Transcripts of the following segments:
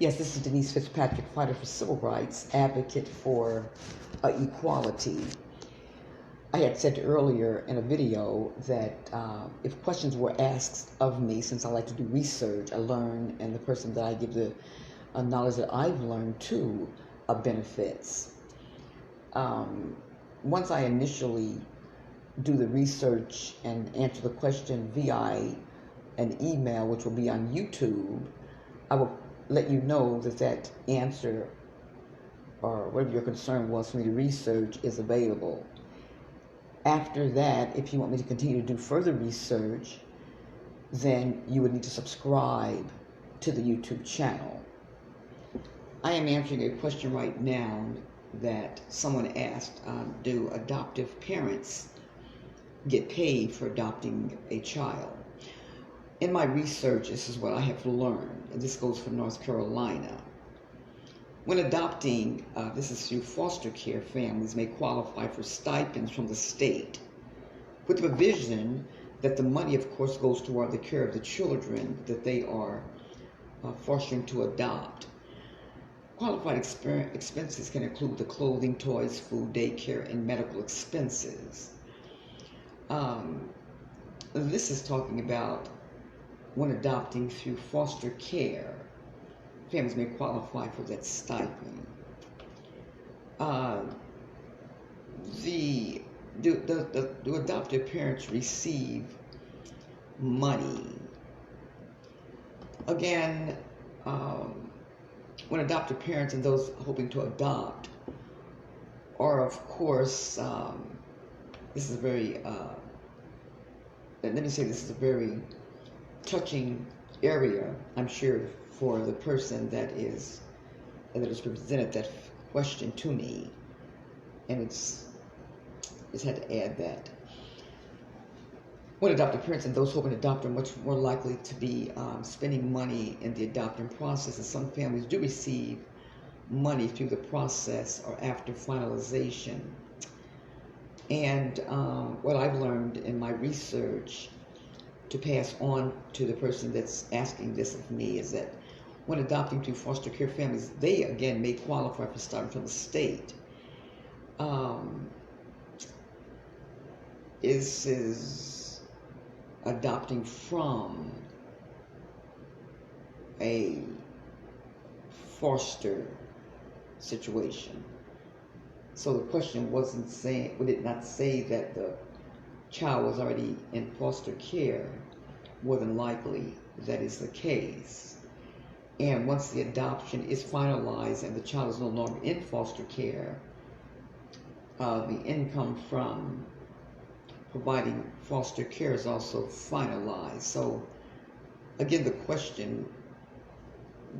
Yes, this is Denise Fitzpatrick, fighter for civil rights, advocate for equality. I had said earlier in a video that if questions were asked of me, since I like to do research, I learn, and the person that I give the knowledge that I've learned to benefits. Once I initially do the research and answer the question via an email, which will be on YouTube, I will let you know that that answer or whatever your concern was for me to research is available. After that, if you want me to continue to do further research, then you would need to subscribe to the YouTube channel. I am answering a question right now that someone asked, do adoptive parents get paid for adopting a child? In my research, this is what I have learned, and this goes for North Carolina. When adopting, this is through foster care, families may qualify for stipends from the state, with the provision that the money, of course, goes toward the care of the children that they are fostering to adopt. Qualified expenses can include the clothing, toys, food, daycare, and medical expenses. This is talking about when adopting through foster care, families may qualify for that stipend. Do adoptive parents receive money? Again, when adoptive parents and those hoping to adopt are, of course, this is a very, let me say this is a very touching area, I'm sure, for the person that is presented that question to me, and it's had to add that. When adoptive parents and those hoping to adopt are much more likely to be spending money in the adopting process, and some families do receive money through the process or after finalization. And what I've learned in my research to pass on to the person that's asking this of me is that when adopting through foster care families, they again may qualify for starting from the state. Is adopting from a foster situation. So the question wasn't saying, would it not say that the child was already in foster care? More than likely, that is the case. And once the adoption is finalized and the child is no longer in foster care, the income from providing foster care is also finalized. So again, the question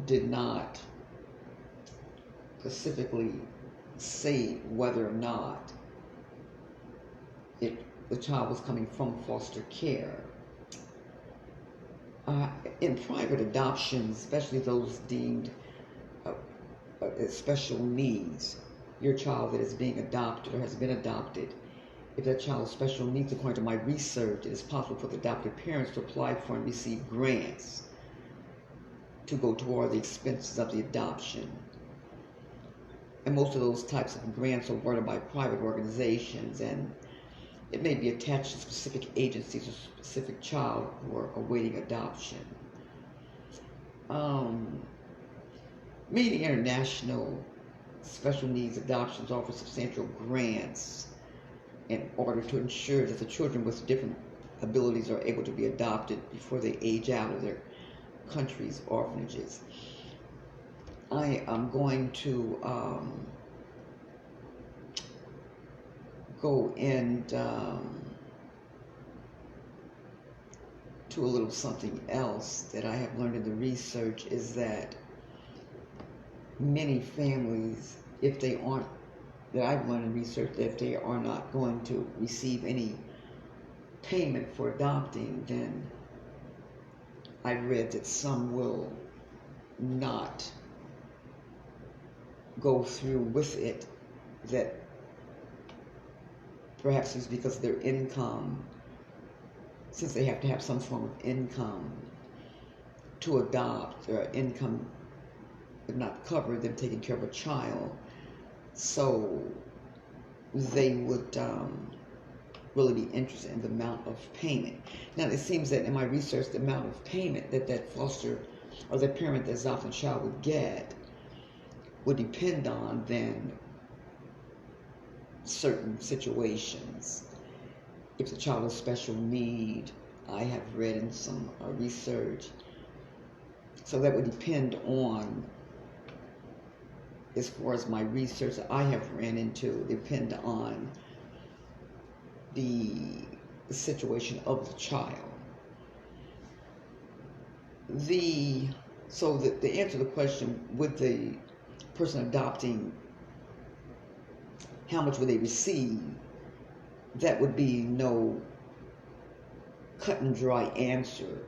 did not specifically say whether or not the child was coming from foster care. In private adoptions, especially those deemed special needs, your child that is being adopted or has been adopted, if that child has special needs, according to my research, it is possible for the adopted parents to apply for and receive grants to go toward the expenses of the adoption. And most of those types of grants are awarded by private organizations, and it may be attached to specific agencies or specific child who are awaiting adoption. Many international special needs adoptions offer substantial grants in order to ensure that the children with different abilities are able to be adopted before they age out of their country's orphanages. I am going to go in to a little something else that I have learned in the research is that many families, if they aren't, that I've learned in research, that if they are not going to receive any payment for adopting, then I read that some will not go through with it, that perhaps it's because of their income, since they have to have some form of income to adopt, or income if not cover them taking care of a child. So they would really be interested in the amount of payment. Now, it seems that in my research, the amount of payment that foster or the parent that's adopting child would get would depend on then certain situations. If the child is special need, I have read in some research, so that would depend on, as far as my research that I have ran into, depend on the situation of the child. So to answer the question, would the person adopting, how much would they receive? That would be no cut and dry answer.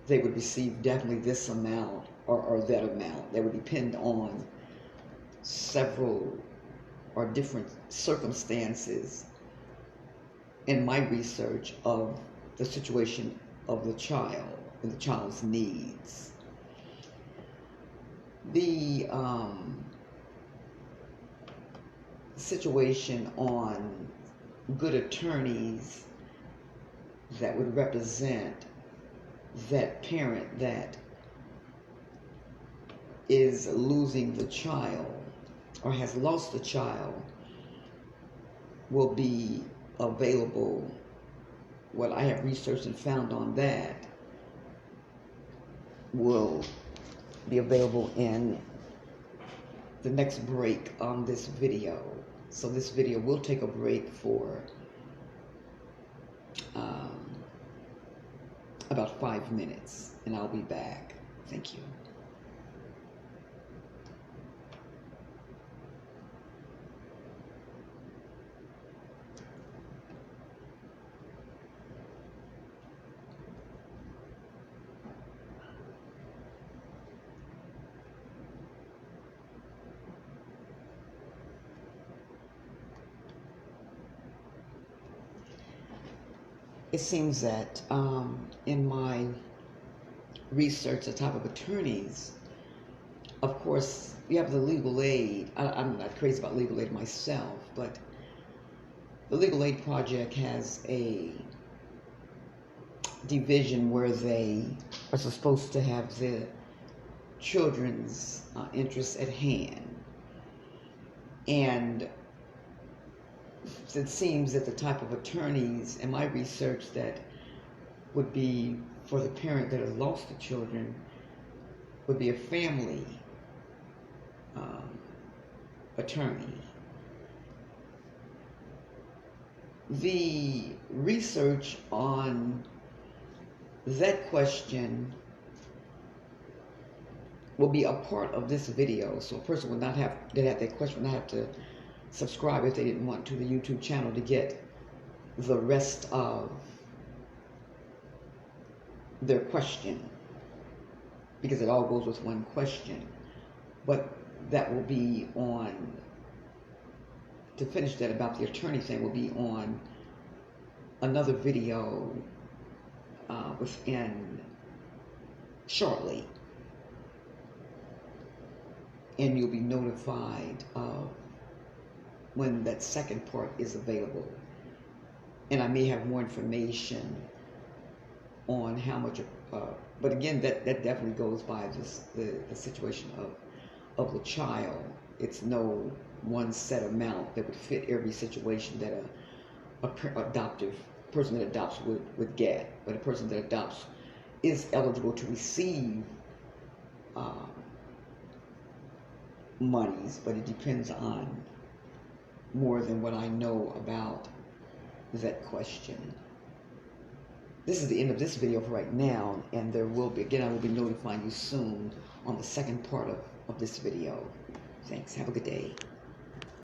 They would receive definitely this amount or that amount. That would depend on several or different circumstances in my research of the situation of the child and the child's needs. The situation on good attorneys that would represent that parent that is losing the child or has lost the child will be available. What I have researched and found on that will be available in the next break on this video. So this video will take a break for about 5 minutes, and I'll be back. Thank you. It seems that in my research, the type of attorneys, of course, you have the legal aid. I'm not crazy about legal aid myself, but the Legal Aid Project has a division where they are supposed to have the children's interests at hand. And it seems that the type of attorneys in my research that would be for the parent that has lost the children would be a family attorney. The research on that question will be a part of this video, so a person would not have that question would not have to subscribe if they didn't want to the YouTube channel to get the rest of their question, because it all goes with one question. But that will be on, to finish that about the attorney thing, will be on another video within shortly, and you'll be notified of when that second part is available. And I may have more information on how much, but again, that definitely goes by the situation of the child. It's no one set amount that would fit every situation that a adoptive person that adopts would get. But a person that adopts is eligible to receive monies, but it depends on more than what I know about that question. This is the end of this video for right now, and there will be, again, I will be notifying you soon on the second part of this video. Thanks. Have a good day.